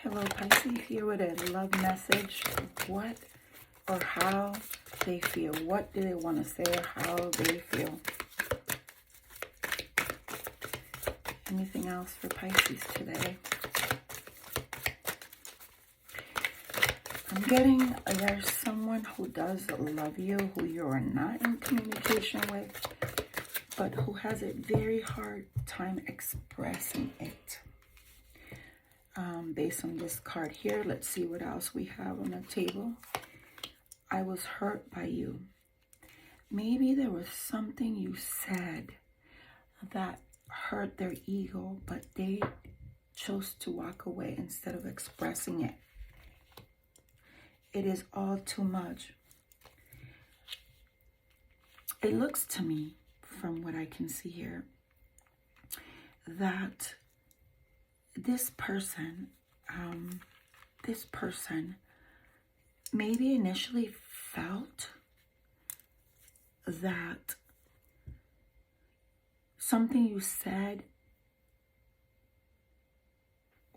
Hello, Pisces, here with a love message. What or how they feel. What do they want to say or how they feel? Anything else for Pisces today? I'm getting there's someone who does love you, who you are not in communication with, but who has a very hard time expressing it. Based on this card here, let's see what else we have on the table. I was hurt by you. Maybe there was something you said that hurt their ego, but they chose to walk away instead of expressing it. It is all too much. It looks to me, from what I can see here, that this person maybe initially felt that something you said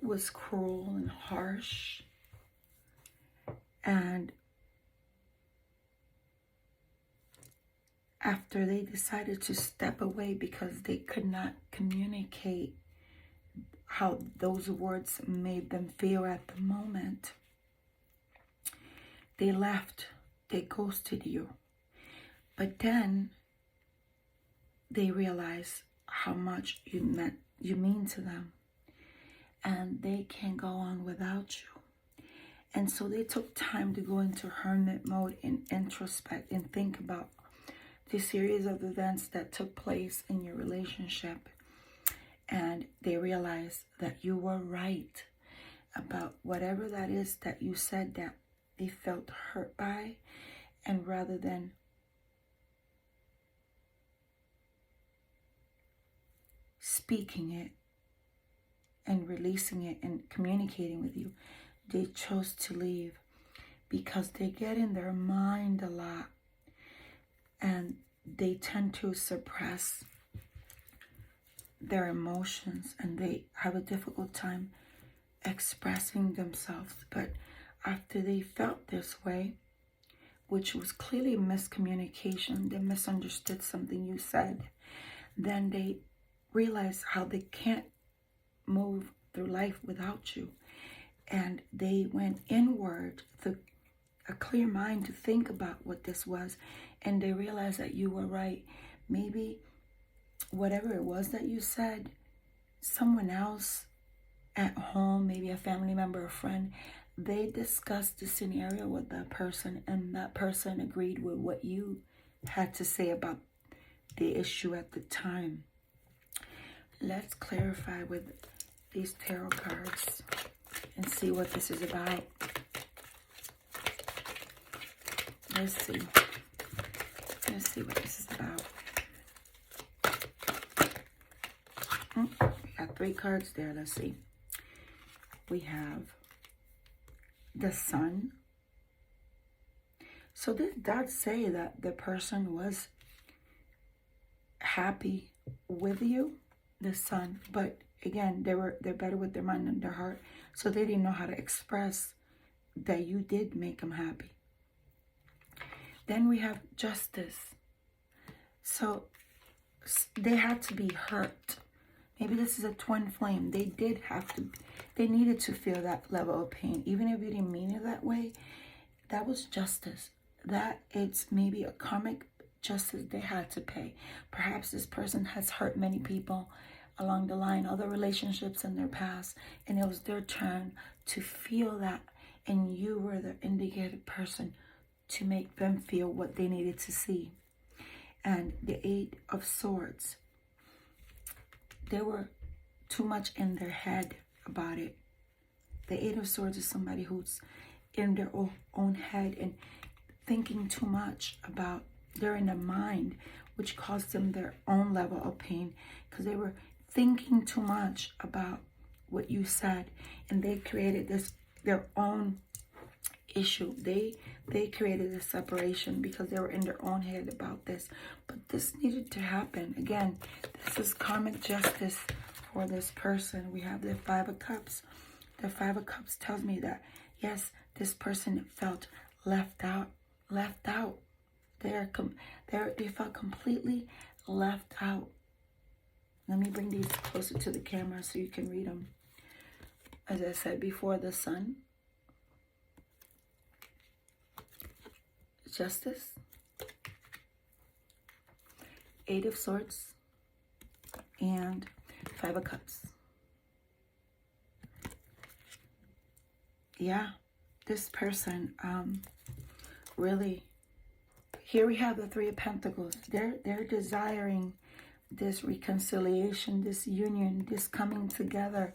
was cruel and harsh, and after they decided to step away because they could not communicate how those words made them feel at the moment, they left, they ghosted you. But then they realized how much you mean to them, and they can't go on without you. And so they took time to go into hermit mode and introspect and think about the series of events that took place in your relationship. And they realized that you were right about whatever that is that you said that they felt hurt by. And rather than speaking it and releasing it and communicating with you, they chose to leave because they get in their mind a lot and they tend to suppress their emotions and they have a difficult time expressing themselves. But after they felt this way, which was clearly miscommunication, they misunderstood something you said, then they realized how they can't move through life without you. And they went inward with a clear mind to think about what this was. And they realized that you were right. Maybe whatever it was that you said, someone else at home, maybe a family member or friend, they discussed the scenario with that person, and that person agreed with what you had to say about the issue at the time. Let's clarify with these tarot cards and see what this is about. Let's see what this is about. We got 3 cards there. Let's see. We have the Sun. So this does say that the person was happy with you, the Sun, but again, they're better with their mind and their heart, so they didn't know how to express that you did make them happy. Then we have Justice. So they had to be hurt. Maybe this is a twin flame. They needed to feel that level of pain. Even if you didn't mean it that way, that was justice. That it's maybe a karmic justice they had to pay. Perhaps this person has hurt many people along the line, other relationships in their past, and it was their turn to feel that, and you were the indicated person to make them feel what they needed to see. And the 8 of Swords, they were too much in their head about it. The 8 of Swords is somebody who's in their own head and thinking too much about, they're in the mind, which caused them their own level of pain because they were thinking too much about what you said, and they created their own issue. They created a separation because they were in their own head about this. But this needed to happen. Again, this is karmic justice for this person. We have the 5 of Cups. The Five of Cups tells me that, yes, this person felt left out. Left out. They felt completely left out. Let me bring these closer to the camera so you can read them. As I said before, the Sun, Justice, Eight of Swords, and Five of Cups. Yeah, this person, really, here we have the Three of Pentacles. They're desiring this reconciliation, this union, this coming together.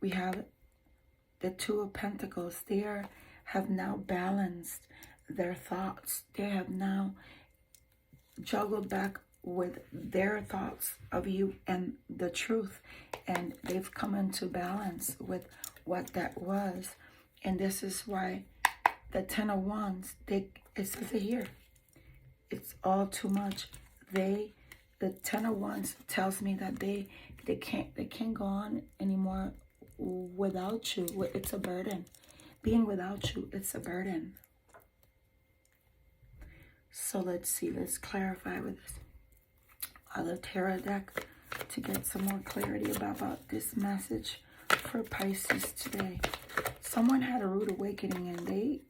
We have the Two of Pentacles. They have now balanced their thoughts. They have now juggled back with their thoughts of you and the truth, and they've come into balance with what that was. And this is why the Ten of Wands, it says it here, it's all too much. The Ten of Wands tells me that they can't go on anymore without you. It's a burden. Being without you, it's a burden. So let's see, let's clarify with this other tarot deck to get some more clarity about this message for Pisces today. Someone had a rude awakening and they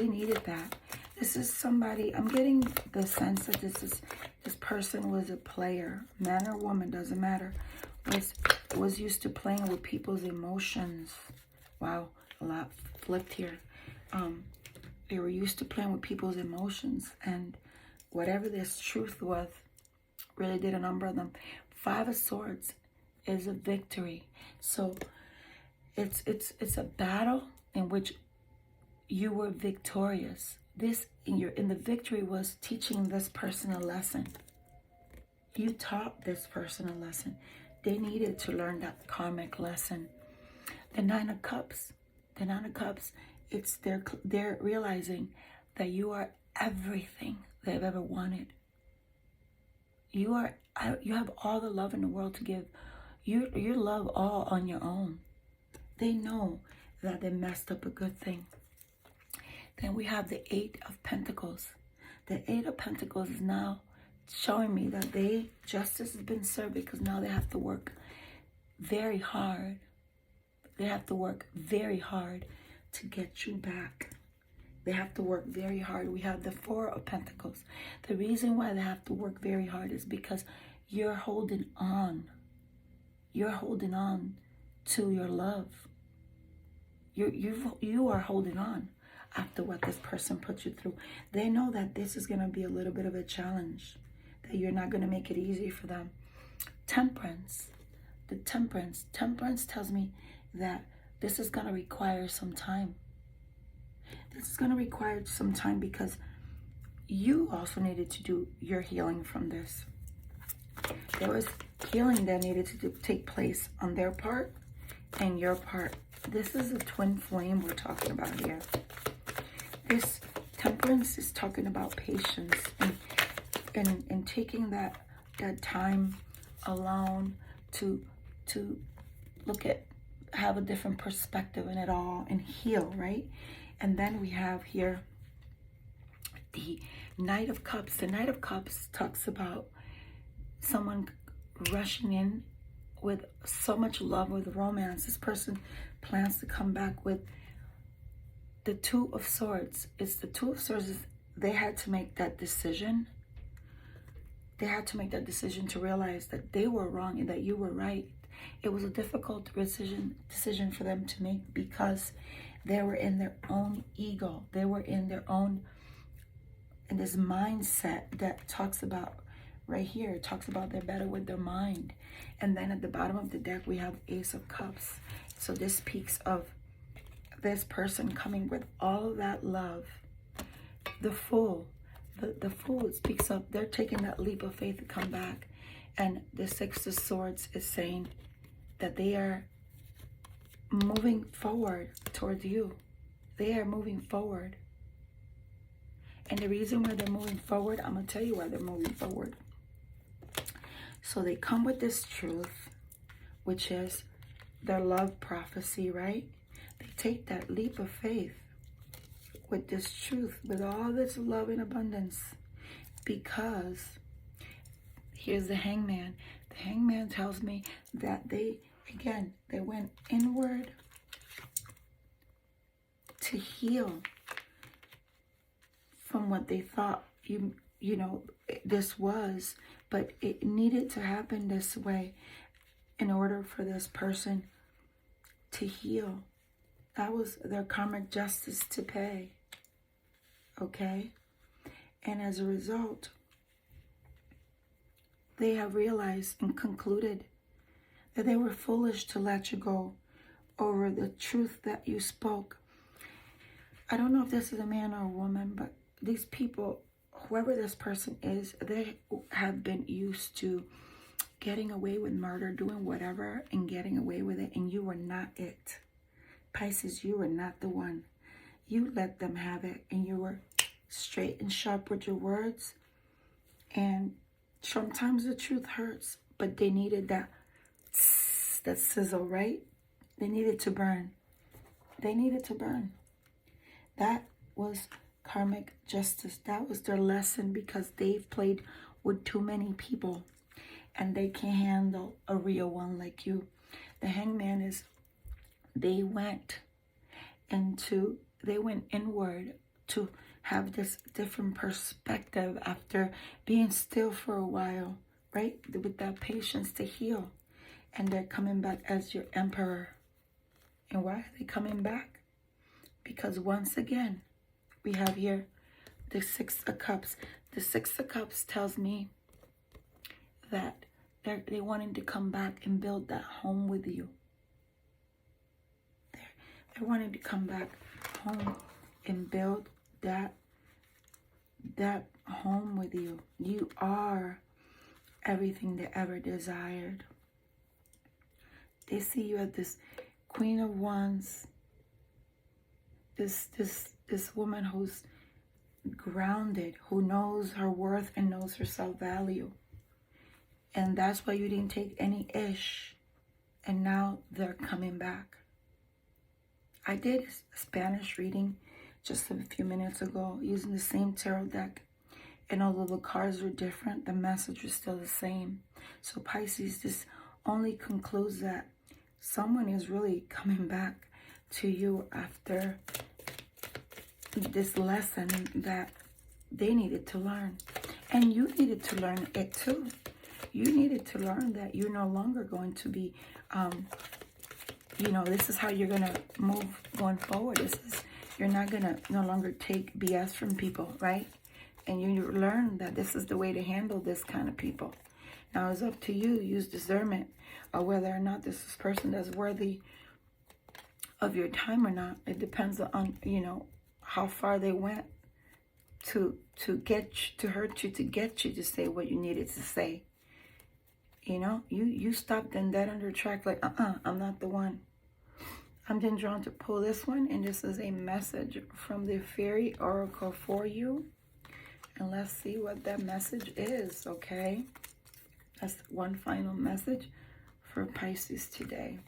needed that. This is somebody, I'm getting the sense that this person was a player, man or woman, doesn't matter, was used to playing with people's emotions. Wow, a lot flipped here. They were used to playing with people's emotions, and whatever this truth was really did a number of them. Five of Swords is a victory. So it's a battle in which you were victorious. This in the victory was teaching this person a lesson. You taught this person a lesson. They needed to learn that karmic lesson. The Nine of Cups. The Nine of Cups, it's they're realizing that you are everything they've ever wanted. You have all the love in the world to give. You love all on your own. They know that they messed up a good thing. Then we have the Eight of Pentacles. The Eight of Pentacles is now showing me that justice has been served, because now they have to work very hard. They have to work very hard to get you back. They have to work very hard. We have the Four of Pentacles. The reason why they have to work very hard is because you're holding on. You're holding on to your love. You are holding on after what this person put you through. They know that this is going to be a little bit of a challenge, that you're not going to make it easy for them. Temperance. The Temperance. Temperance tells me that this is going to require some time. This is going to require some time because you also needed to do your healing from this. There was healing that needed to take place on their part and your part. This is a twin flame we're talking about here. This Temperance is talking about patience and taking that time alone to look at, have a different perspective in it all and heal, right? And then we have here the Knight of Cups. The Knight of Cups talks about someone rushing in with so much love, with romance. This person plans to come back with the Two of Swords. It's the Two of Swords. They had to make that decision. They had to make that decision to realize that they were wrong and that you were right. It was a difficult decision for them to make because they were in their own ego. They were in this mindset that talks about, right here, it talks about they're better with their mind. And then at the bottom of the deck, we have Ace of Cups. So this speaks of this person coming with all of that love. The Fool. The Fool speaks of they're taking that leap of faith to come back. And the Six of Swords is saying that they are moving forward towards you. They are moving forward. And the reason why they're moving forward, I'm going to tell you why they're moving forward. So they come with this truth, which is their love prophecy, right? They take that leap of faith with this truth, with all this love and abundance, because here's the hangman. The hangman tells me that they went inward to heal from what they thought this was, but it needed to happen this way in order for this person to heal. That was their karmic justice to pay. Okay? And as a result, they have realized and concluded that they were foolish to let you go over the truth that you spoke. I don't know if this is a man or a woman, but these people, whoever this person is, they have been used to getting away with murder, doing whatever, and getting away with it, and you were not it. Pisces, you were not the one. You let them have it, and you were straight and sharp with your words. And sometimes the truth hurts, but they needed that sizzle, right? They needed to burn. They needed to burn. That was karmic justice. That was their lesson, because they've played with too many people and they can't handle a real one like you. The hangman is, they went inward to have this different perspective after being still for a while, right? With that patience to heal. And they're coming back as your emperor. And why are they coming back? Because once again, we have here the Six of Cups. The Six of Cups tells me that they wanting to come back and build that home with you. They're wanting to come back home and build that home with you. You are everything they ever desired. They see you as this Queen of Wands, this woman who's grounded, who knows her worth and knows her self-value. And that's why you didn't take any ish. And now they're coming back. I did a Spanish reading just a few minutes ago using the same tarot deck. And although the cards were different, the message was still the same. So Pisces, this only concludes that someone is really coming back to you after this lesson that they needed to learn. And you needed to learn it too. You needed to learn that you're no longer going to be, this is how you're going to move going forward. You're not going to no longer take BS from people, right? And you learn that this is the way to handle this kind of people. Now it's up to you. Use discernment of whether or not this is person that's worthy of your time or not. It depends on, how far they went to hurt you, to get you to say what you needed to say. You stopped in dead under track like, I'm not the one. I'm then drawn to pull this one, and this is a message from the Fairy Oracle for you. And let's see what that message is, okay? That's one final message for Pisces today.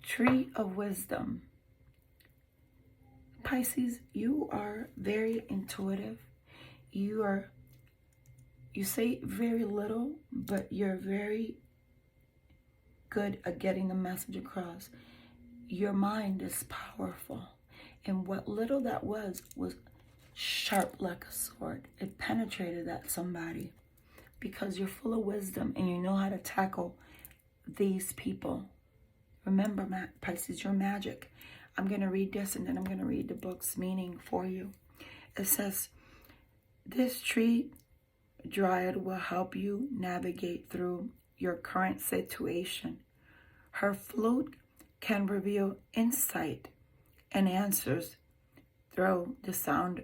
Tree of Wisdom. Pisces, you are very intuitive. You say very little, but you're very good at getting the message across. Your mind is powerful. And what little that was sharp like a sword. It penetrated at somebody because you're full of wisdom and you know how to tackle these people. Remember, Pisces, you're magic. I'm going to read this and then I'm going to read the book's meaning for you. It says, this tree dryad will help you navigate through your current situation. Her flute can reveal insight and answers through the sound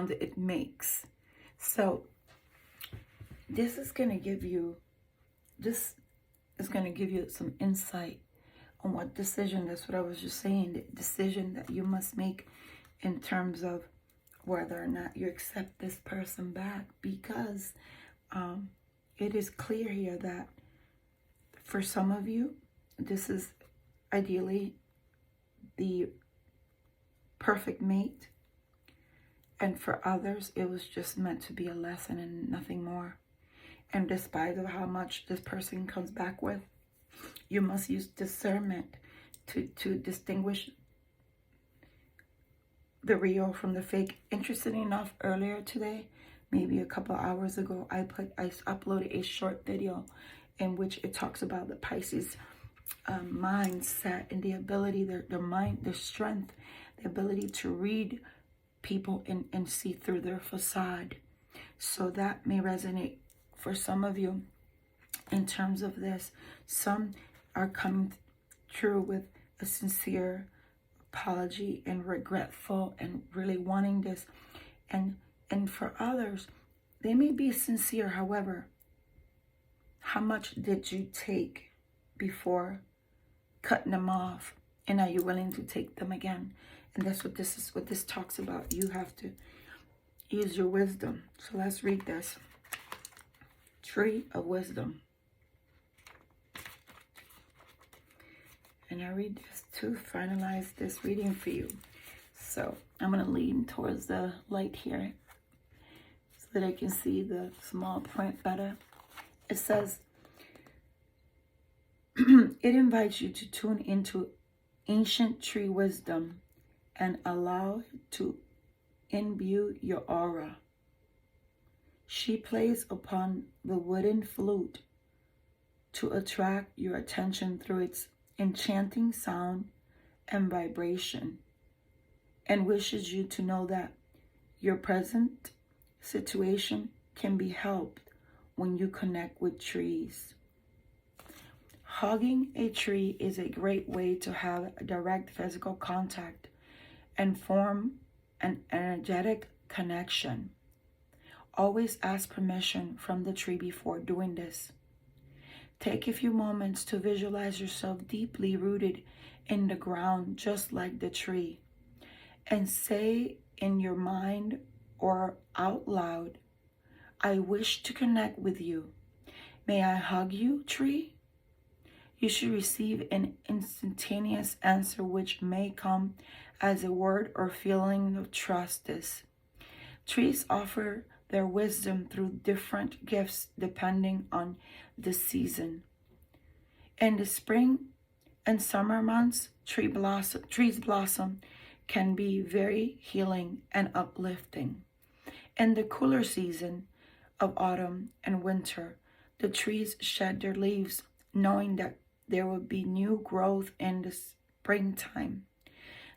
it makes. So this is going to give you some insight on what decision, that's what I was just saying, the decision that you must make in terms of whether or not you accept this person back, because it is clear here that For some of you, this is ideally the perfect mate. And for others, it was just meant to be a lesson and nothing more. And despite of how much this person comes back with, you must use discernment to distinguish the real from the fake. Interesting enough, earlier today, maybe a couple hours ago, I uploaded a short video in which it talks about the Pisces mindset and the ability, their mind, their strength, the ability to read people and see through their facade. So that may resonate for some of you in terms of this. Some are coming through with a sincere apology and regretful and really wanting this. And for others, they may be sincere. However, how much did you take before cutting them off? And are you willing to take them again? And that's what this is, what this talks about. You have to use your wisdom. So let's read this. Tree of Wisdom. And I read this to finalize this reading for you. So I'm going to lean towards the light here so that I can see the small print better. It says, it invites you to tune into ancient tree wisdom and allow it to imbue your aura. She plays upon the wooden flute to attract your attention through its enchanting sound and vibration, and wishes you to know that your present situation can be helped when you connect with trees. Hugging a tree is a great way to have a direct physical contact and form an energetic connection. Always ask permission from the tree before doing this. Take a few moments to visualize yourself deeply rooted in the ground, just like the tree, and say in your mind or out loud, I wish to connect with you. May I hug you, tree? You should receive an instantaneous answer, which may come as a word or feeling of trust. Trees offer their wisdom through different gifts depending on the season. In the spring and summer months, trees blossom can be very healing and uplifting. In the cooler season of autumn and winter, the trees shed their leaves, knowing that there will be new growth in the springtime.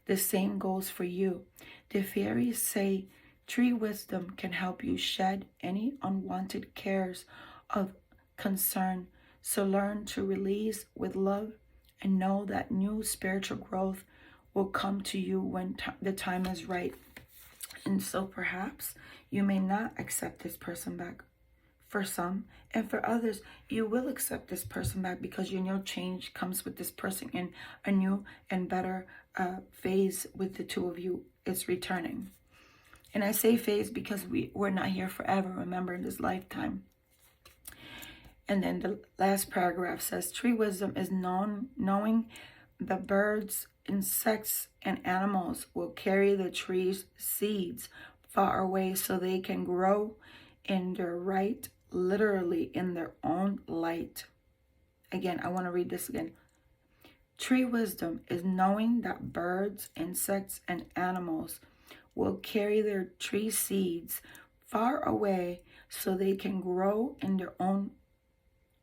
The same goes for you. The fairies say tree wisdom can help you shed any unwanted cares of concern. So learn to release with love and know that new spiritual growth will come to you when the time is right. And so perhaps you may not accept this person back. For some, and for others, you will accept this person back because you know change comes with this person in a new and better phase with the two of you is returning. And I say phase because we're not here forever, remember, in this lifetime. And then the last paragraph says, tree wisdom is knowing the birds, insects, and animals will carry the tree's seeds far away so they can grow in their right, literally in their own light. Again, I want to read this again. Tree wisdom is knowing that birds, insects, and animals will carry their tree seeds far away so they can grow in their own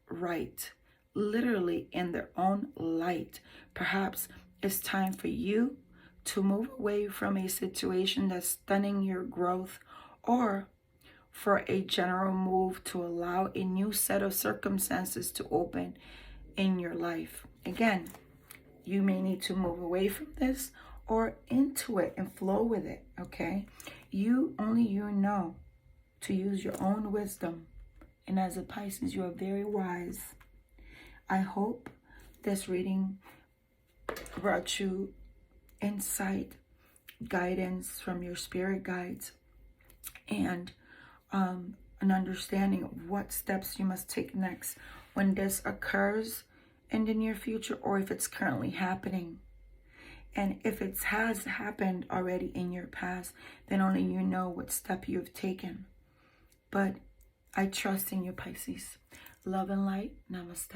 right, literally in their own light. Perhaps it's time for you to move away from a situation that's stunning your growth, or for a general move to allow a new set of circumstances to open in your life. Again, you may need to move away from this or into it and flow with it, okay? Only you know to use your own wisdom. And as a Pisces, you are very wise. I hope this reading brought you insight, guidance from your spirit guides, and an understanding of what steps you must take next when this occurs in the near future, or if it's currently happening. And if it has happened already in your past, then only you know what step you've taken. But I trust in you, Pisces. Love and light. Namaste.